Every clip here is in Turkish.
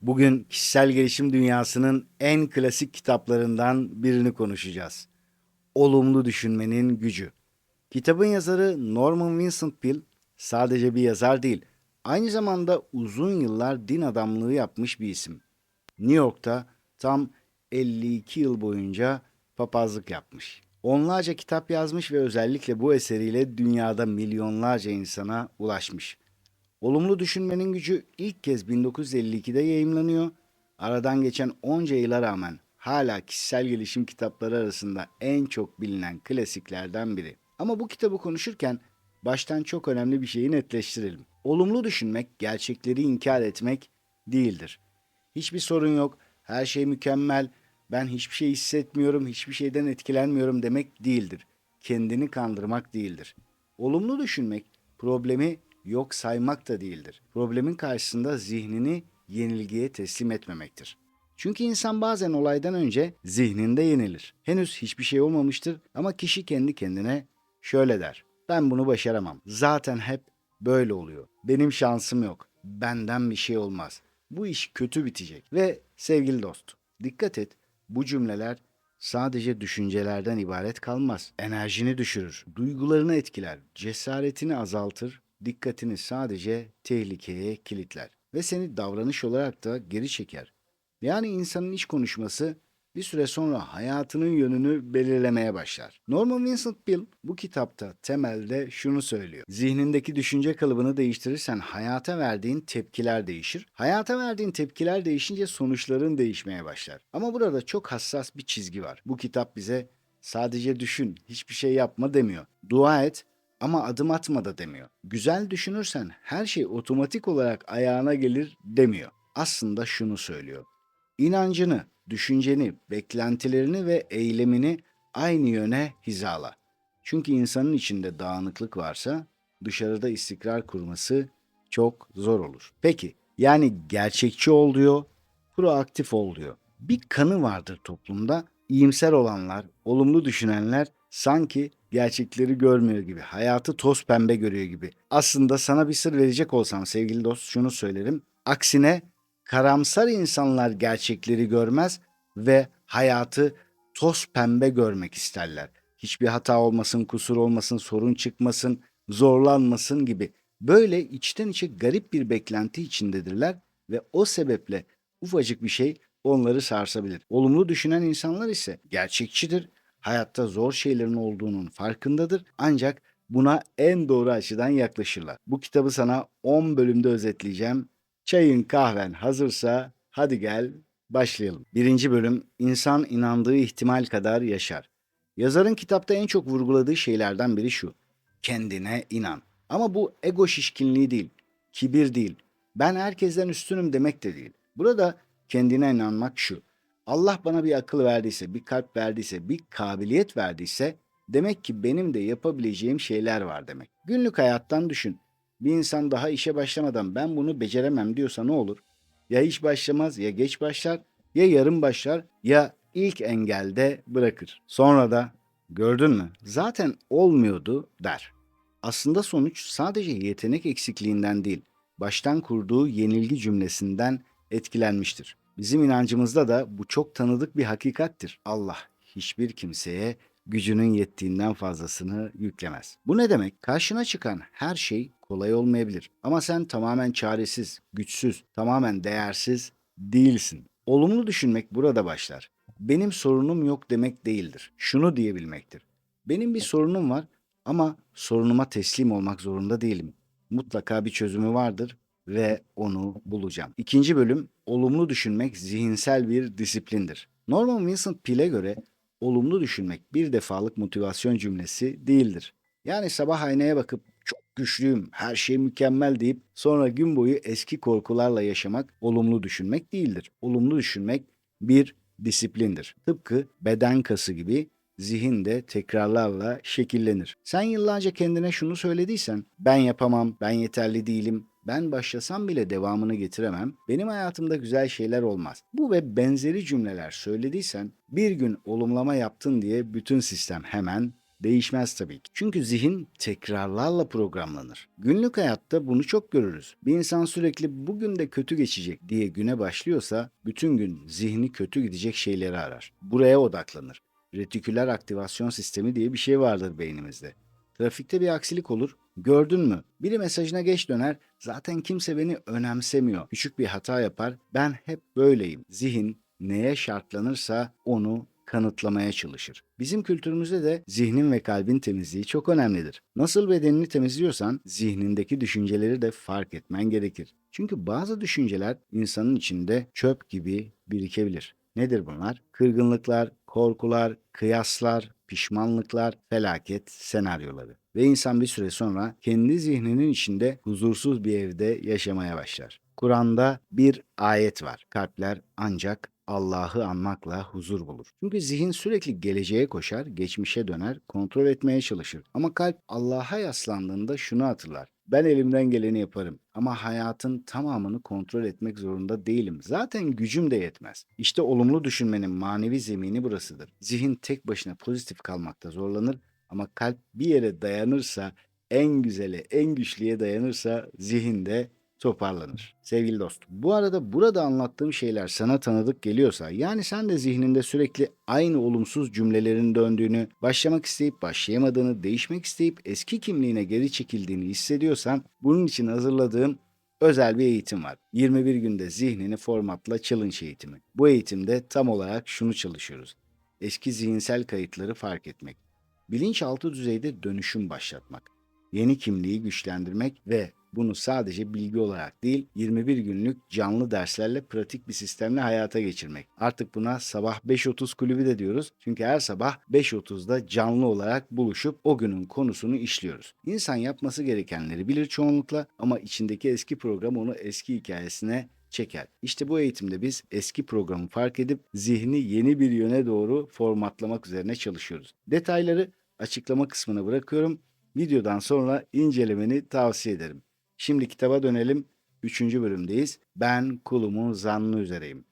Bugün kişisel gelişim dünyasının en klasik kitaplarından birini konuşacağız. Olumlu Düşünmenin Gücü. Kitabın yazarı Norman Vincent Peale sadece bir yazar değil, aynı zamanda uzun yıllar din adamlığı yapmış bir isim. New York'ta tam 52 yıl boyunca papazlık yapmış. Onlarca kitap yazmış ve özellikle bu eseriyle dünyada milyonlarca insana ulaşmış. Olumlu Düşünmenin Gücü ilk kez 1952'de yayımlanıyor. Aradan geçen onca yıla rağmen hala kişisel gelişim kitapları arasında en çok bilinen klasiklerden biri. Ama bu kitabı konuşurken baştan çok önemli bir şeyi netleştirelim. Olumlu düşünmek, gerçekleri inkar etmek değildir. Hiçbir sorun yok, her şey mükemmel, ben hiçbir şey hissetmiyorum, hiçbir şeyden etkilenmiyorum demek değildir. Kendini kandırmak değildir. Olumlu düşünmek, problemi yok saymak da değildir. Problemin karşısında zihnini yenilgiye teslim etmemektir. Çünkü insan bazen olaydan önce zihninde yenilir. Henüz hiçbir şey olmamıştır ama kişi kendi kendine şöyle der. Ben bunu başaramam. Zaten hep böyle oluyor. Benim şansım yok. Benden bir şey olmaz. Bu iş kötü bitecek. Ve sevgili dost, dikkat et. Bu cümleler sadece düşüncelerden ibaret kalmaz. Enerjini düşürür, duygularını etkiler, cesaretini azaltır, dikkatini sadece tehlikeye kilitler ve seni davranış olarak da geri çeker. Yani insanın iç konuşması bir süre sonra hayatının yönünü belirlemeye başlar. Norman Vincent Peale bu kitapta temelde şunu söylüyor. Zihnindeki düşünce kalıbını değiştirirsen hayata verdiğin tepkiler değişir. Hayata verdiğin tepkiler değişince sonuçların değişmeye başlar. Ama burada çok hassas bir çizgi var. Bu kitap bize sadece düşün, hiçbir şey yapma demiyor. Dua et ama adım atma da demiyor. Güzel düşünürsen her şey otomatik olarak ayağına gelir demiyor. Aslında şunu söylüyor. İnancını, düşünceni, beklentilerini ve eylemini aynı yöne hizala. Çünkü insanın içinde dağınıklık varsa dışarıda istikrar kurması çok zor olur. Peki, yani gerçekçi ol diyor, proaktif ol diyor. Bir kanı vardır toplumda. İyimser olanlar, olumlu düşünenler sanki gerçekleri görmüyor gibi, hayatı toz pembe görüyor gibi. Aslında sana bir sır verecek olsam sevgili dost şunu söylerim. Aksine karamsar insanlar gerçekleri görmez ve hayatı toz pembe görmek isterler. Hiçbir hata olmasın, kusur olmasın, sorun çıkmasın, zorlanmasın gibi. Böyle içten içe garip bir beklenti içindedirler ve o sebeple ufacık bir şey onları sarsabilir. Olumlu düşünen insanlar ise gerçekçidir. Hayatta zor şeylerin olduğunun farkındadır. Ancak buna en doğru açıdan yaklaşırlar. Bu kitabı sana 10 bölümde özetleyeceğim. Çayın kahven hazırsa hadi gel başlayalım. Birinci bölüm insan inandığı ihtimal kadar yaşar. Yazarın kitapta en çok vurguladığı şeylerden biri şu. Kendine inan. Ama bu ego şişkinliği değil, kibir değil. Ben herkesten üstünüm demek de değil. Burada kendine inanmak şu. Allah bana bir akıl verdiyse, bir kalp verdiyse, bir kabiliyet verdiyse demek ki benim de yapabileceğim şeyler var demek. Günlük hayattan düşün. Bir insan daha işe başlamadan ben bunu beceremem diyorsa ne olur? Ya hiç başlamaz, ya geç başlar, ya yarım başlar, ya ilk engelde bırakır. Sonra da gördün mü? Zaten olmuyordu der. Aslında sonuç sadece yetenek eksikliğinden değil, baştan kurduğu yenilgi cümlesinden etkilenmiştir. Bizim inancımızda da bu çok tanıdık bir hakikattir. Allah hiçbir kimseye gücünün yettiğinden fazlasını yüklemez. Bu ne demek? Karşına çıkan her şey kolay olmayabilir. Ama sen tamamen çaresiz, güçsüz, tamamen değersiz değilsin. Olumlu düşünmek burada başlar. Benim sorunum yok demek değildir. Şunu diyebilmektir. Benim bir sorunum var ama sorunuma teslim olmak zorunda değilim. Mutlaka bir çözümü vardır ve onu bulacağım. İkinci bölüm, olumlu düşünmek zihinsel bir disiplindir. Norman Vincent Peale'e göre olumlu düşünmek bir defalık motivasyon cümlesi değildir. Yani sabah aynaya bakıp çok güçlüyüm, her şey mükemmel deyip sonra gün boyu eski korkularla yaşamak olumlu düşünmek değildir. Olumlu düşünmek bir disiplindir. Tıpkı beden kası gibi zihin de tekrarlarla şekillenir. Sen yıllarca kendine şunu söylediysen, ben yapamam, ben yeterli değilim, ben başlasam bile devamını getiremem, benim hayatımda güzel şeyler olmaz. Bu ve benzeri cümleler söylediysen, bir gün olumlama yaptın diye bütün sistem hemen değişmez tabii ki. Çünkü zihin tekrarlarla programlanır. Günlük hayatta bunu çok görürüz. Bir insan sürekli bugün de kötü geçecek diye güne başlıyorsa bütün gün zihni kötü gidecek şeyleri arar. Buraya odaklanır. Retiküler aktivasyon sistemi diye bir şey vardır beynimizde. Trafikte bir aksilik olur. Gördün mü? Biri mesajına geç döner. Zaten kimse beni önemsemiyor. Küçük bir hata yapar. Ben hep böyleyim. Zihin neye şartlanırsa onu kanıtlamaya çalışır. Bizim kültürümüzde de zihnin ve kalbin temizliği çok önemlidir. Nasıl bedenini temizliyorsan zihnindeki düşünceleri de fark etmen gerekir. Çünkü bazı düşünceler insanın içinde çöp gibi birikebilir. Nedir bunlar? Kırgınlıklar, korkular, kıyaslar, pişmanlıklar, felaket senaryoları. Ve insan bir süre sonra kendi zihninin içinde huzursuz bir evde yaşamaya başlar. Kur'an'da bir ayet var. Kalpler ancak Allah'ı anmakla huzur bulur. Çünkü zihin sürekli geleceğe koşar, geçmişe döner, kontrol etmeye çalışır. Ama kalp Allah'a yaslandığında şunu hatırlar. Ben elimden geleni yaparım ama hayatın tamamını kontrol etmek zorunda değilim. Zaten gücüm de yetmez. İşte olumlu düşünmenin manevi zemini burasıdır. Zihin tek başına pozitif kalmakta zorlanır ama kalp bir yere dayanırsa, en güzele, en güçlüye dayanırsa zihin de toparlanır. Sevgili dostum, bu arada burada anlattığım şeyler sana tanıdık geliyorsa, yani sen de zihninde sürekli aynı olumsuz cümlelerin döndüğünü, başlamak isteyip başlayamadığını, değişmek isteyip eski kimliğine geri çekildiğini hissediyorsan, bunun için hazırladığım özel bir eğitim var. 21 günde zihnini formatla challenge eğitimi. Bu eğitimde tam olarak şunu çalışıyoruz. Eski zihinsel kayıtları fark etmek, bilinçaltı düzeyde dönüşüm başlatmak, yeni kimliği güçlendirmek ve bunu sadece bilgi olarak değil, 21 günlük canlı derslerle pratik bir sistemle hayata geçirmek. Artık buna sabah 5.30 kulübü de diyoruz. Çünkü her sabah 5.30'da canlı olarak buluşup o günün konusunu işliyoruz. İnsan yapması gerekenleri bilir çoğunlukla ama içindeki eski program onu eski hikayesine çeker. İşte bu eğitimde biz eski programı fark edip zihni yeni bir yöne doğru formatlamak üzerine çalışıyoruz. Detayları açıklama kısmına bırakıyorum. Videodan sonra incelemeni tavsiye ederim. Şimdi kitaba dönelim. 3. bölümdeyiz. Ben kulumun zannı üzereyim.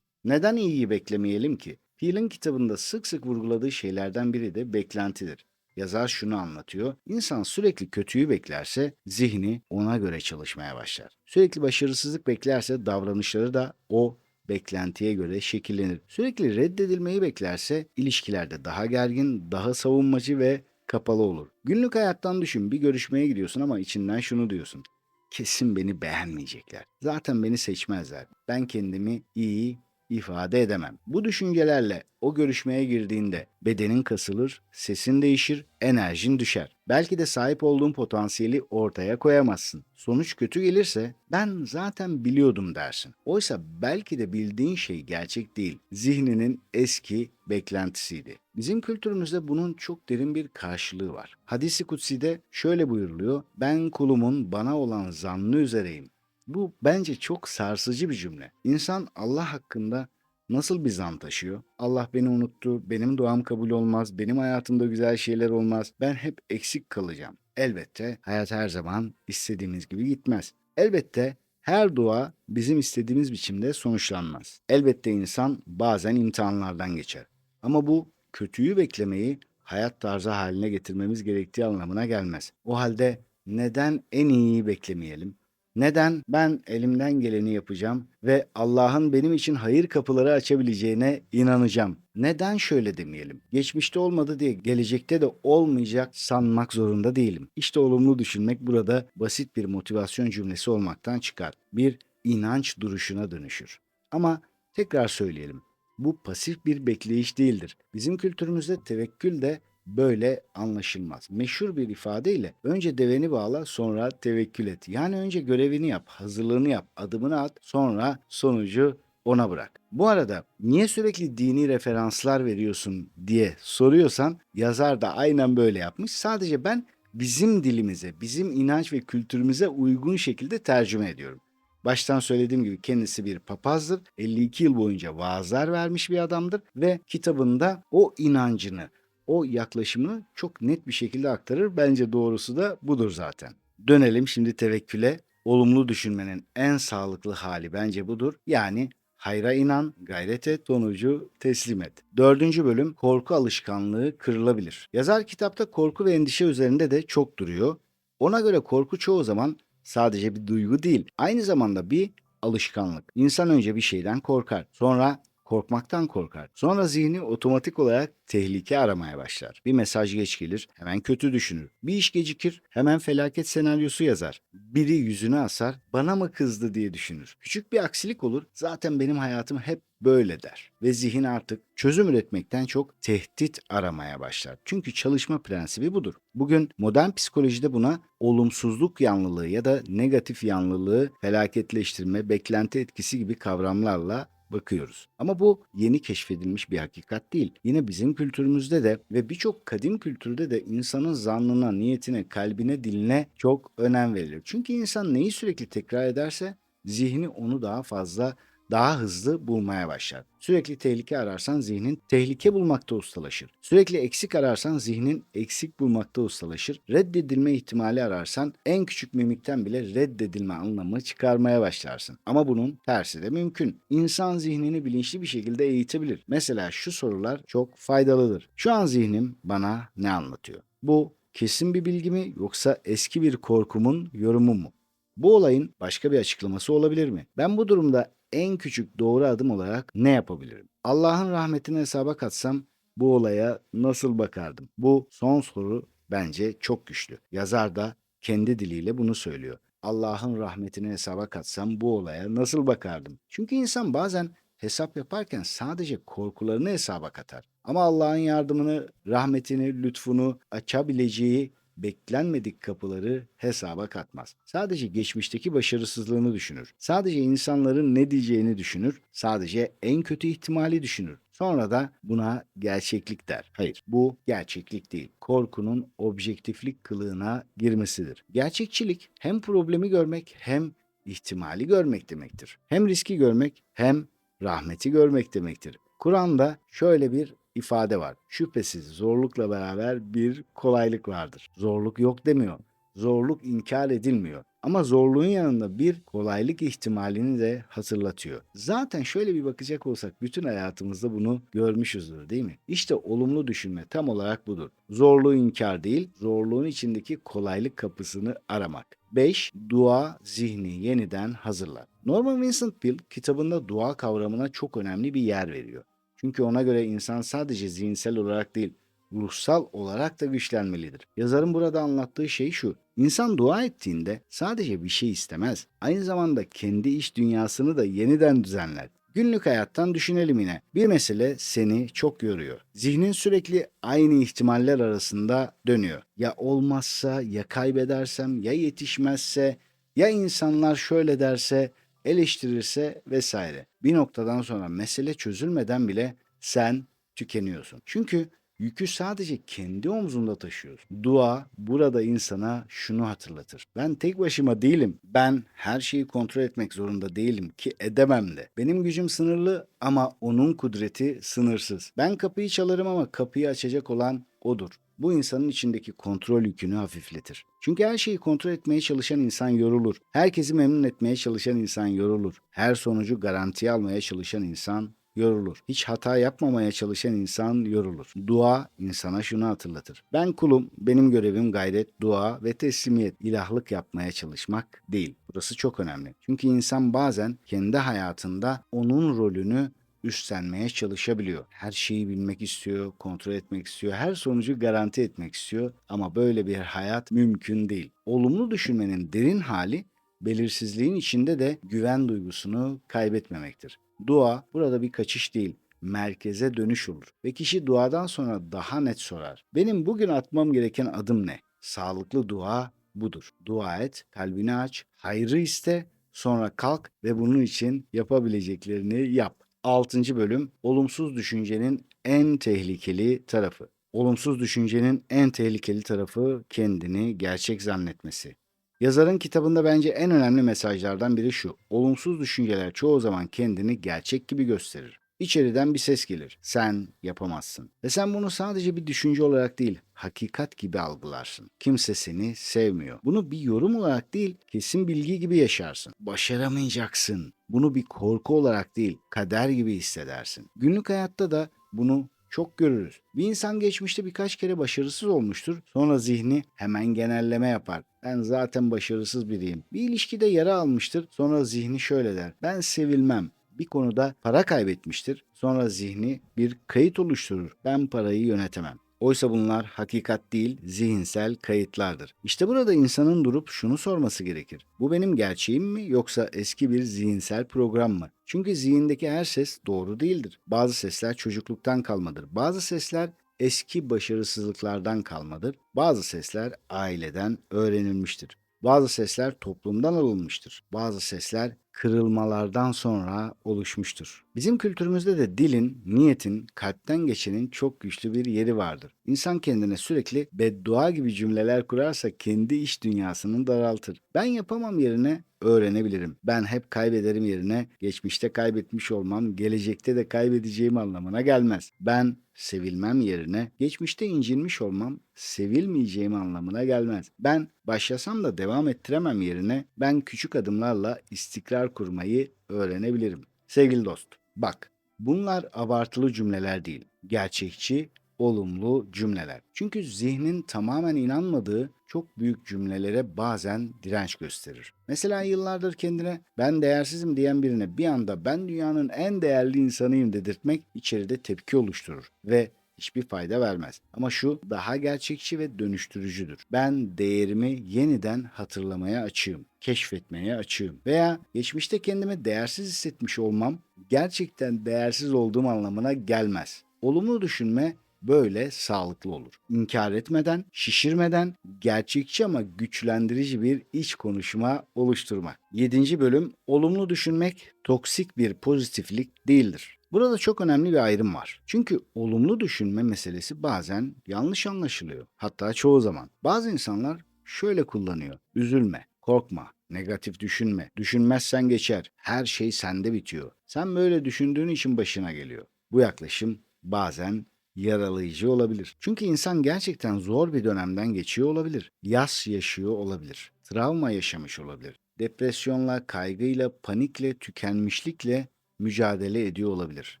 Neden iyiyi beklemeyelim ki? Peel'in kitabında sık sık vurguladığı şeylerden biri de beklentidir. Yazar şunu anlatıyor. İnsan sürekli kötüyü beklerse zihni ona göre çalışmaya başlar. Sürekli başarısızlık beklerse davranışları da o beklentiye göre şekillenir. Sürekli reddedilmeyi beklerse ilişkilerde daha gergin, daha savunmacı ve kapalı olur. Günlük hayattan düşün, bir görüşmeye gidiyorsun ama içinden şunu diyorsun. Kesin beni beğenmeyecekler. Zaten beni seçmezler. Ben kendimi iyi ifade edemem. Bu düşüncelerle o görüşmeye girdiğinde bedenin kasılır, sesin değişir, enerjin düşer. Belki de sahip olduğun potansiyeli ortaya koyamazsın. Sonuç kötü gelirse ben zaten biliyordum dersin. Oysa belki de bildiğin şey gerçek değil. Zihninin eski beklentisiydi. Bizim kültürümüzde bunun çok derin bir karşılığı var. Hadis-i Kutsi'de şöyle buyuruluyor. Ben kulumun bana olan zannı üzereyim. Bu bence çok sarsıcı bir cümle. İnsan Allah hakkında nasıl bir zan taşıyor? Allah beni unuttu, benim duam kabul olmaz, benim hayatımda güzel şeyler olmaz, ben hep eksik kalacağım. Elbette hayat her zaman istediğimiz gibi gitmez. Elbette her dua bizim istediğimiz biçimde sonuçlanmaz. Elbette insan bazen imtihanlardan geçer. Ama bu kötüyü beklemeyi hayat tarzı haline getirmemiz gerektiği anlamına gelmez. O halde neden en iyiyi beklemeyelim? Neden ben elimden geleni yapacağım ve Allah'ın benim için hayır kapıları açabileceğine inanacağım? Neden şöyle demeyelim? Geçmişte olmadı diye gelecekte de olmayacak sanmak zorunda değilim. İşte olumlu düşünmek burada basit bir motivasyon cümlesi olmaktan çıkar. Bir inanç duruşuna dönüşür. Ama tekrar söyleyelim. Bu pasif bir bekleyiş değildir. Bizim kültürümüzde tevekkül de böyle anlaşılmaz. Meşhur bir ifadeyle önce deveni bağla sonra tevekkül et. Yani önce görevini yap, hazırlığını yap, adımını at, sonra sonucu ona bırak. Bu arada niye sürekli dini referanslar veriyorsun diye soruyorsan yazar da aynen böyle yapmış. Sadece ben bizim dilimize, bizim inanç ve kültürümüze uygun şekilde tercüme ediyorum. Baştan söylediğim gibi kendisi bir papazdır. 52 yıl boyunca vaazlar vermiş bir adamdır ve kitabında o inancını, o yaklaşımını çok net bir şekilde aktarır. Bence doğrusu da budur zaten. Dönelim şimdi tevekküle. Olumlu düşünmenin en sağlıklı hali bence budur. Yani Hayra inan, gayret et, sonucu teslim et. Dördüncü bölüm korku alışkanlığı kırılabilir. Yazar kitapta korku ve endişe üzerinde de çok duruyor. Ona göre korku çoğu zaman sadece bir duygu değil, aynı zamanda bir alışkanlık. İnsan önce bir şeyden korkar, sonra korkmaktan korkar. Sonra zihni otomatik olarak tehlike aramaya başlar. Bir mesaj geç gelir, hemen kötü düşünür. Bir iş gecikir, hemen felaket senaryosu yazar. Biri yüzüne asar, bana mı kızdı diye düşünür. Küçük bir aksilik olur, zaten benim hayatım hep böyle der. Ve zihin artık çözüm üretmekten çok tehdit aramaya başlar. Çünkü çalışma prensibi budur. Bugün modern psikolojide buna olumsuzluk yanlılığı ya da negatif yanlılığı felaketleştirme, beklenti etkisi gibi kavramlarla bakıyoruz. Ama bu yeni keşfedilmiş bir hakikat değil. Yine bizim kültürümüzde de ve birçok kadim kültürde de insanın zannına, niyetine, kalbine, diline çok önem verilir. Çünkü insan neyi sürekli tekrar ederse zihni onu daha fazla, daha hızlı bulmaya başlar. Sürekli tehlike ararsan zihnin tehlike bulmakta ustalaşır. Sürekli eksik ararsan zihnin eksik bulmakta ustalaşır. Reddedilme ihtimali ararsan en küçük mimikten bile reddedilme anlamı çıkarmaya başlarsın. Ama bunun tersi de mümkün. İnsan zihnini bilinçli bir şekilde eğitebilir. Mesela şu sorular çok faydalıdır. Şu an zihnim bana ne anlatıyor? Bu kesin bir bilgi mi yoksa eski bir korkumun yorumu mu? Bu olayın başka bir açıklaması olabilir mi? Ben bu durumda en küçük doğru adım olarak ne yapabilirim? Allah'ın rahmetini hesaba katsam bu olaya nasıl bakardım? Bu son soru bence çok güçlü. Yazar da kendi diliyle bunu söylüyor. Allah'ın rahmetini hesaba katsam bu olaya nasıl bakardım? Çünkü insan bazen hesap yaparken sadece korkularını hesaba katar. Ama Allah'ın yardımını, rahmetini, lütfunu açabileceği beklenmedik kapıları hesaba katmaz. Sadece geçmişteki başarısızlığını düşünür. Sadece insanların ne diyeceğini düşünür. Sadece en kötü ihtimali düşünür. Sonra da buna gerçeklik der. Hayır, bu gerçeklik değil. Korkunun objektiflik kılığına girmesidir. Gerçekçilik hem problemi görmek hem ihtimali görmek demektir. Hem riski görmek hem rahmeti görmek demektir. Kur'an'da şöyle bir ifade var. Şüphesiz zorlukla beraber bir kolaylık vardır. Zorluk yok demiyor. Zorluk inkar edilmiyor. Ama zorluğun yanında bir kolaylık ihtimalini de hatırlatıyor. Zaten şöyle bir bakacak olsak bütün hayatımızda bunu görmüşüzdür değil mi? İşte olumlu düşünme tam olarak budur. Zorluğu inkar değil, zorluğun içindeki kolaylık kapısını aramak. 5. Dua zihni yeniden hazırlar. Norman Vincent Peale kitabında dua kavramına çok önemli bir yer veriyor. Çünkü ona göre insan sadece zihinsel olarak değil, ruhsal olarak da güçlenmelidir. Yazarın burada anlattığı şey şu. İnsan dua ettiğinde sadece bir şey istemez. Aynı zamanda kendi iç dünyasını da yeniden düzenler. Günlük hayattan düşünelim yine. Bir mesele seni çok yoruyor. Zihnin sürekli aynı ihtimaller arasında dönüyor. Ya olmazsa, ya kaybedersem, ya yetişmezse, ya insanlar şöyle derse, eleştirirse vesaire. Bir noktadan sonra mesele çözülmeden bile sen tükeniyorsun. Çünkü yükü sadece kendi omzunda taşıyorsun. Dua burada insana şunu hatırlatır. Ben tek başıma değilim. Ben her şeyi kontrol etmek zorunda değilim ki edemem de. Benim gücüm sınırlı ama onun kudreti sınırsız. Ben kapıyı çalarım ama kapıyı açacak olan odur. Bu insanın içindeki kontrol yükünü hafifletir. Çünkü her şeyi kontrol etmeye çalışan insan yorulur. Herkesi memnun etmeye çalışan insan yorulur. Her sonucu garantiye almaya çalışan insan yorulur. Hiç hata yapmamaya çalışan insan yorulur. Dua insana şunu hatırlatır. Ben kulum, benim görevim gayret, dua ve teslimiyet. İlahlık yapmaya çalışmak değil. Burası çok önemli. Çünkü insan bazen kendi hayatında onun rolünü üstlenmeye çalışabiliyor. Her şeyi bilmek istiyor, kontrol etmek istiyor, her sonucu garanti etmek istiyor ama böyle bir hayat mümkün değil. Olumlu düşünmenin derin hali belirsizliğin içinde de güven duygusunu kaybetmemektir. Dua burada bir kaçış değil, merkeze dönüş olur ve kişi duadan sonra daha net sorar. Benim bugün atmam gereken adım ne? Sağlıklı dua budur. Dua et, kalbini aç, hayrı iste, sonra kalk ve bunun için yapabileceklerini yap. 6. bölüm olumsuz düşüncenin en tehlikeli tarafı. Olumsuz düşüncenin en tehlikeli tarafı kendini gerçek zannetmesi. Yazarın kitabında bence en önemli mesajlardan biri şu. Olumsuz düşünceler çoğu zaman kendini gerçek gibi gösterir. İçeriden bir ses gelir. Sen yapamazsın. Ve sen bunu sadece bir düşünce olarak değil, hakikat gibi algılarsın. Kimse seni sevmiyor. Bunu bir yorum olarak değil, kesin bilgi gibi yaşarsın. Başaramayacaksın. Bunu bir korku olarak değil, kader gibi hissedersin. Günlük hayatta da bunu çok görürüz. Bir insan geçmişte birkaç kere başarısız olmuştur. Sonra zihni hemen genelleme yapar. Ben zaten başarısız biriyim. Bir ilişkide yara almıştır. Sonra zihni şöyle der. Ben sevilmem. Bir konuda para kaybetmiştir. Sonra zihni bir kayıt oluşturur. Ben parayı yönetemem. Oysa bunlar hakikat değil, zihinsel kayıtlardır. İşte burada insanın durup şunu sorması gerekir. Bu benim gerçeğim mi yoksa eski bir zihinsel program mı? Çünkü zihindeki her ses doğru değildir. Bazı sesler çocukluktan kalmadır. Bazı sesler eski başarısızlıklardan kalmadır. Bazı sesler aileden öğrenilmiştir. Bazı sesler toplumdan alınmıştır. Bazı sesler kırılmalardan sonra oluşmuştur. Bizim kültürümüzde de dilin, niyetin, kalpten geçenin çok güçlü bir yeri vardır. İnsan kendine sürekli beddua gibi cümleler kurarsa kendi iç dünyasını daraltır. Ben yapamam yerine öğrenebilirim. Ben hep kaybederim yerine geçmişte kaybetmiş olmam, gelecekte de kaybedeceğim anlamına gelmez. Ben sevilmem yerine geçmişte incinmiş olmam, sevilmeyeceğim anlamına gelmez. Ben başlasam da devam ettiremem yerine ben küçük adımlarla istikrar kurmayı öğrenebilirim. Sevgili dost, bak, bunlar abartılı cümleler değil, gerçekçi, olumlu cümleler. Çünkü zihnin tamamen inanmadığı çok büyük cümlelere bazen direnç gösterir. Mesela yıllardır kendine ben değersizim diyen birine bir anda ben dünyanın en değerli insanıyım dedirtmek içeride tepki oluşturur ve hiçbir fayda vermez. Ama şu daha gerçekçi ve dönüştürücüdür. Ben değerimi yeniden hatırlamaya açığım, keşfetmeye açığım. Veya geçmişte kendimi değersiz hissetmiş olmam gerçekten değersiz olduğum anlamına gelmez. Olumlu düşünme böyle sağlıklı olur. İnkar etmeden, şişirmeden, gerçekçi ama güçlendirici bir iç konuşma oluşturmak. 7. bölüm olumlu düşünmek toksik bir pozitiflik değildir. Burada çok önemli bir ayrım var. Çünkü olumlu düşünme meselesi bazen yanlış anlaşılıyor. Hatta çoğu zaman. Bazı insanlar şöyle kullanıyor. Üzülme, korkma, negatif düşünme. Düşünmezsen geçer. Her şey sende bitiyor. Sen böyle düşündüğün için başına geliyor. Bu yaklaşım bazen yaralayıcı olabilir. Çünkü insan gerçekten zor bir dönemden geçiyor olabilir. Yas yaşıyor olabilir. Travma yaşamış olabilir. Depresyonla, kaygıyla, panikle, tükenmişlikle mücadele ediyor olabilir.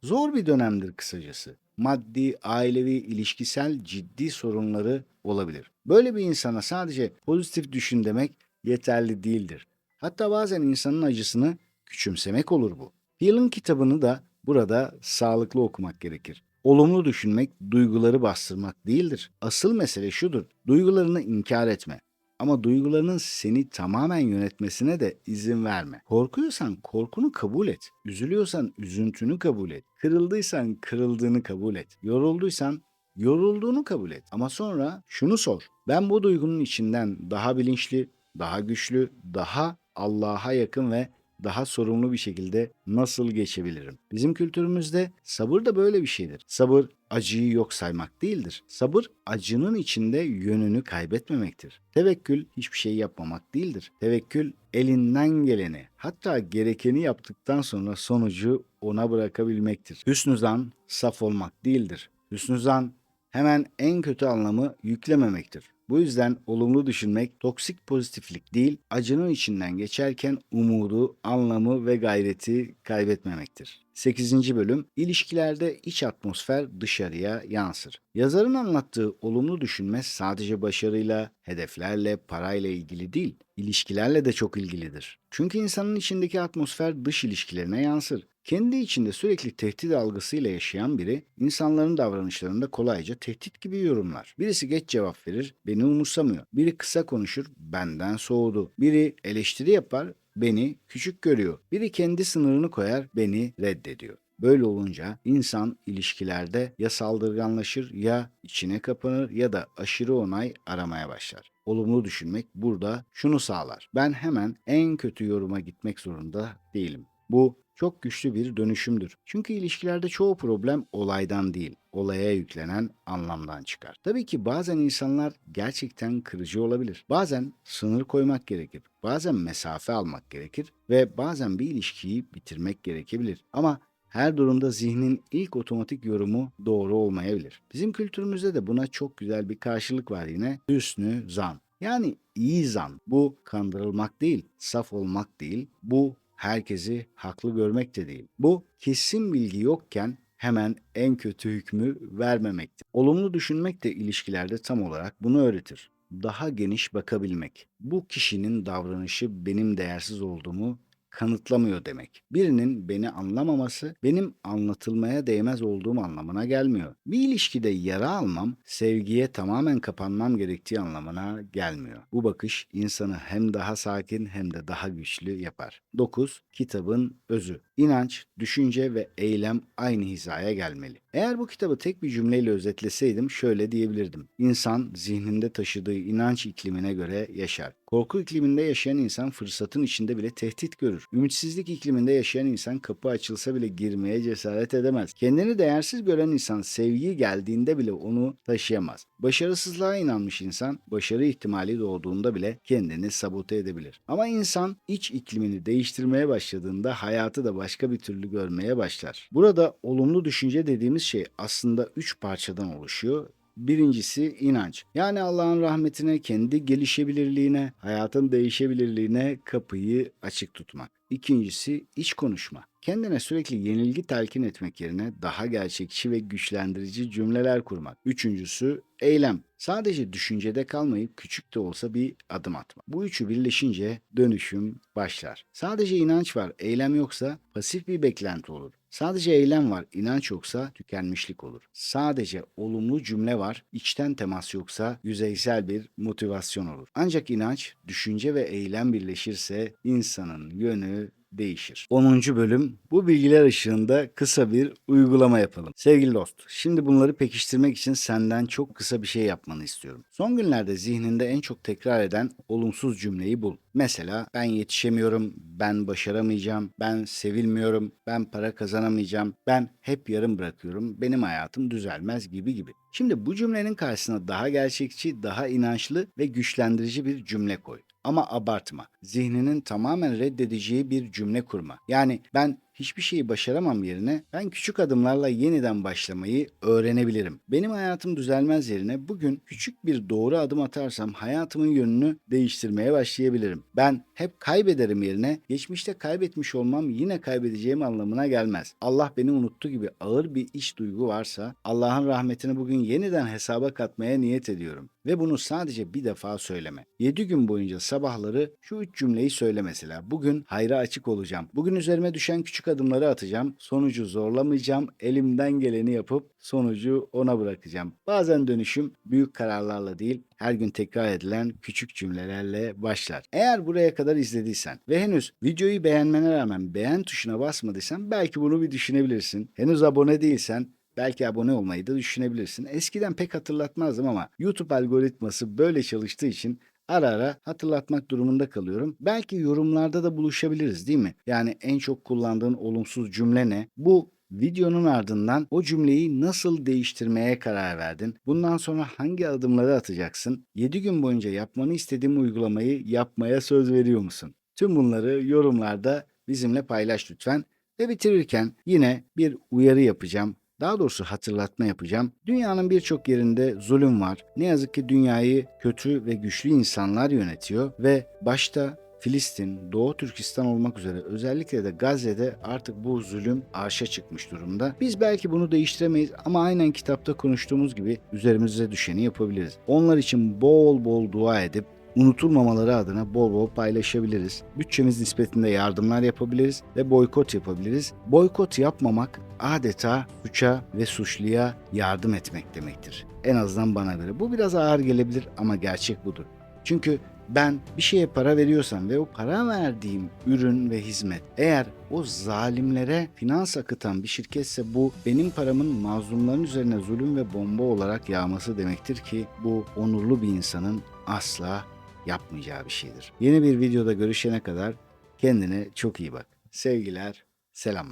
Zor bir dönemdir kısacası. Maddi, ailevi, ilişkisel ciddi sorunları olabilir. Böyle bir insana sadece pozitif düşün demek yeterli değildir. Hatta bazen insanın acısını küçümsemek olur bu. Healing kitabını da burada sağlıklı okumak gerekir. Olumlu düşünmek, duyguları bastırmak değildir. Asıl mesele şudur, duygularını inkar etme. Ama duygularının seni tamamen yönetmesine de izin verme. Korkuyorsan korkunu kabul et. Üzülüyorsan üzüntünü kabul et. Kırıldıysan kırıldığını kabul et. Yorulduysan yorulduğunu kabul et. Ama sonra şunu sor. Ben bu duygunun içinden daha bilinçli, daha güçlü, daha Allah'a yakın ve daha sorumlu bir şekilde nasıl geçebilirim? Bizim kültürümüzde sabır da böyle bir şeydir. Sabır acıyı yok saymak değildir. Sabır acının içinde yönünü kaybetmemektir. Tevekkül hiçbir şey yapmamak değildir. Tevekkül elinden geleni, hatta gerekeni yaptıktan sonra sonucu ona bırakabilmektir. Hüsnü zan saf olmak değildir. Hüsnü zan hemen en kötü anlamı yüklememektir. Bu yüzden olumlu düşünmek toksik pozitiflik değil, acının içinden geçerken umudu, anlamı ve gayreti kaybetmemektir. 8. bölüm İlişkilerde iç atmosfer dışarıya yansır. Yazarın anlattığı olumlu düşünme sadece başarıyla, hedeflerle, parayla ilgili değil, ilişkilerle de çok ilgilidir. Çünkü insanın içindeki atmosfer dış ilişkilerine yansır. Kendi içinde sürekli tehdit algısıyla yaşayan biri, insanların davranışlarında kolayca tehdit gibi yorumlar. Birisi geç cevap verir, beni umursamıyor. Biri kısa konuşur, benden soğudu. Biri eleştiri yapar, beni küçük görüyor. Biri kendi sınırını koyar, beni reddediyor. Böyle olunca insan ilişkilerde ya saldırganlaşır ya içine kapanır ya da aşırı onay aramaya başlar. Olumlu düşünmek burada şunu sağlar. Ben hemen en kötü yoruma gitmek zorunda değilim. Bu çok güçlü bir dönüşümdür. Çünkü ilişkilerde çoğu problem olaydan değil, olaya yüklenen anlamdan çıkar. Tabii ki bazen insanlar gerçekten kırıcı olabilir. Bazen sınır koymak gerekir. Bazen mesafe almak gerekir ve bazen bir ilişkiyi bitirmek gerekebilir. Ama Her durumda zihnin ilk otomatik yorumu doğru olmayabilir. Bizim kültürümüzde de buna çok güzel bir karşılık var yine. Hüsnü zan. Yani iyi zan. Bu kandırılmak değil, saf olmak değil. Bu herkesi haklı görmek de değil. Bu kesin bilgi yokken hemen en kötü hükmü vermemektir. Olumlu düşünmek de ilişkilerde tam olarak bunu öğretir. Daha geniş bakabilmek. Bu kişinin davranışı benim değersiz olduğumu kanıtlamıyor demek. Birinin beni anlamaması benim anlatılmaya değmez olduğum anlamına gelmiyor. Bir ilişkide yara almam, sevgiye tamamen kapanmam gerektiği anlamına gelmiyor. Bu bakış insanı hem daha sakin hem de daha güçlü yapar. 9. Kitabın özü. İnanç, düşünce ve eylem aynı hizaya gelmeli. Eğer bu kitabı tek bir cümleyle özetleseydim şöyle diyebilirdim. İnsan zihninde taşıdığı inanç iklimine göre yaşar. Korku ikliminde yaşayan insan fırsatın içinde bile tehdit görür. Ümitsizlik ikliminde yaşayan insan kapı açılsa bile girmeye cesaret edemez. Kendini değersiz gören insan sevgi geldiğinde bile onu taşıyamaz. Başarısızlığa inanmış insan başarı ihtimali doğduğunda bile kendini sabote edebilir. Ama insan iç iklimini değiştirmeye başladığında hayatı da başka bir türlü görmeye başlar. Burada olumlu düşünce dediğimiz şey aslında 3 parçadan oluşuyor. Birincisi inanç. Yani Allah'ın rahmetine, kendi gelişebilirliğine, hayatın değişebilirliğine kapıyı açık tutmak. İkincisi iç konuşma. Kendine sürekli yenilgi telkin etmek yerine daha gerçekçi ve güçlendirici cümleler kurmak. Üçüncüsü eylem. Sadece düşüncede kalmayıp küçük de olsa bir adım atmak. Bu üçü birleşince dönüşüm başlar. Sadece inanç var, eylem yoksa pasif bir beklenti olur. Sadece eylem var, inanç yoksa tükenmişlik olur. Sadece olumlu cümle var, içten temas yoksa yüzeysel bir motivasyon olur. Ancak inanç, düşünce ve eylem birleşirse insanın yönü değişir. 10. bölüm. Bu bilgiler ışığında kısa bir uygulama yapalım. Sevgili dost, şimdi bunları pekiştirmek için senden çok kısa bir şey yapmanı istiyorum. Son günlerde zihninde en çok tekrar eden olumsuz cümleyi bul. Mesela ben yetişemiyorum, ben başaramayacağım, ben sevilmiyorum, ben para kazanamayacağım, ben hep yarım bırakıyorum, benim hayatım düzelmez gibi gibi. Şimdi bu cümlenin karşısına daha gerçekçi, daha inançlı ve güçlendirici bir cümle koy. Ama abartma. Zihninin tamamen reddedeceği bir cümle kurma. Yani ben hiçbir şeyi başaramam yerine ben küçük adımlarla yeniden başlamayı öğrenebilirim. Benim hayatım düzelmez yerine bugün küçük bir doğru adım atarsam hayatımın yönünü değiştirmeye başlayabilirim. Ben hep kaybederim yerine geçmişte kaybetmiş olmam yine kaybedeceğim anlamına gelmez. Allah beni unuttu gibi ağır bir iç duygu varsa Allah'ın rahmetini bugün yeniden hesaba katmaya niyet ediyorum. Ve bunu sadece bir defa söyleme. 7 gün boyunca sabahları şu 3 cümleyi söyle mesela. Bugün hayra açık olacağım. Bugün üzerime düşen küçük adımları atacağım. Sonucu zorlamayacağım. Elimden geleni yapıp sonucu ona bırakacağım. Bazen dönüşüm büyük kararlarla değil, her gün tekrar edilen küçük cümlelerle başlar. Eğer buraya kadar izlediysen ve henüz videoyu beğenmene rağmen beğen tuşuna basmadıysan belki bunu bir düşünebilirsin. Henüz abone değilsen belki abone olmayı da düşünebilirsin. Eskiden pek hatırlatmazdım ama YouTube algoritması böyle çalıştığı için ara ara hatırlatmak durumunda kalıyorum. Belki yorumlarda da buluşabiliriz değil mi? Yani en çok kullandığın olumsuz cümle ne? Bu videonun ardından o cümleyi nasıl değiştirmeye karar verdin? Bundan sonra hangi adımları atacaksın? 7 gün boyunca yapmanı istediğim uygulamayı yapmaya söz veriyor musun? Tüm bunları yorumlarda bizimle paylaş lütfen. Ve bitirirken yine bir uyarı yapacağım. Daha doğrusu hatırlatma yapacağım. Dünyanın birçok yerinde zulüm var. Ne yazık ki dünyayı kötü ve güçlü insanlar yönetiyor ve başta Filistin, Doğu Türkistan olmak üzere özellikle de Gazze'de artık bu zulüm arşa çıkmış durumda. Biz belki bunu değiştiremeyiz ama aynen kitapta konuştuğumuz gibi üzerimize düşeni yapabiliriz. Onlar için bol bol dua edip unutulmamaları adına bol bol paylaşabiliriz. Bütçemiz nispetinde yardımlar yapabiliriz ve boykot yapabiliriz. Boykot yapmamak adeta suça ve suçluya yardım etmek demektir. En azından bana göre. Bu biraz ağır gelebilir ama gerçek budur. Çünkü ben bir şeye para veriyorsam ve o para verdiğim ürün ve hizmet eğer o zalimlere finans akıtan bir şirketse bu benim paramın mazlumların üzerine zulüm ve bomba olarak yağması demektir ki bu onurlu bir insanın asla yapmayacağı bir şeydir. Yeni bir videoda görüşene kadar kendine çok iyi bak. Sevgiler, selamlar.